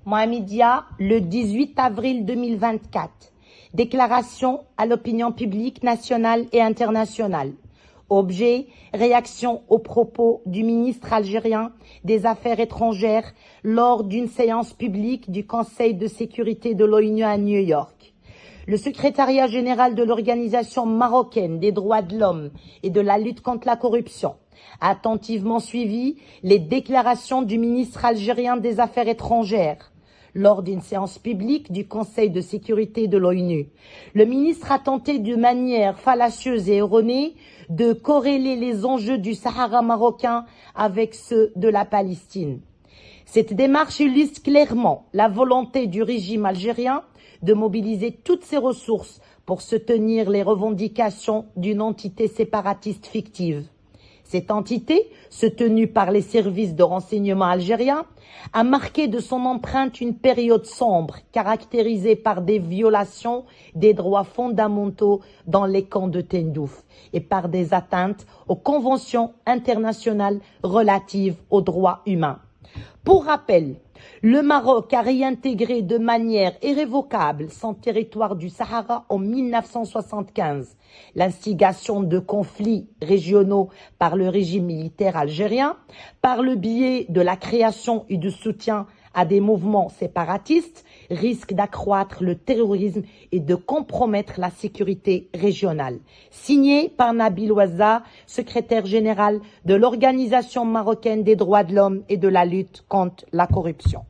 Mohamedia, le 18 avril 2024. Déclaration à l'opinion publique nationale et internationale. Objet, réaction aux propos du ministre algérien des Affaires étrangères lors d'une séance publique du Conseil de sécurité de l'ONU à New York. Le secrétariat général de l'Organisation marocaine des droits de l'homme et de la lutte contre la corruption a attentivement suivi les déclarations du ministre algérien des Affaires étrangères lors d'une séance publique du Conseil de sécurité de l'ONU. Le ministre a tenté de manière fallacieuse et erronée de corréler les enjeux du Sahara marocain avec ceux de la Palestine. Cette démarche illustre clairement la volonté du régime algérien de mobiliser toutes ses ressources pour soutenir les revendications d'une entité séparatiste fictive. Cette entité, soutenue par les services de renseignement algériens, a marqué de son empreinte une période sombre caractérisée par des violations des droits fondamentaux dans les camps de Tindouf et par des atteintes aux conventions internationales relatives aux droits humains. Pour rappel, le Maroc a réintégré de manière irrévocable son territoire du Sahara en 1975. L'instigation de conflits régionaux par le régime militaire algérien, par le biais de la création et du soutien à des mouvements séparatistes, risque d'accroître le terrorisme et de compromettre la sécurité régionale. Signé par Nabil Ouazzar, secrétaire général de l'Organisation marocaine des droits de l'homme et de la lutte contre la corruption.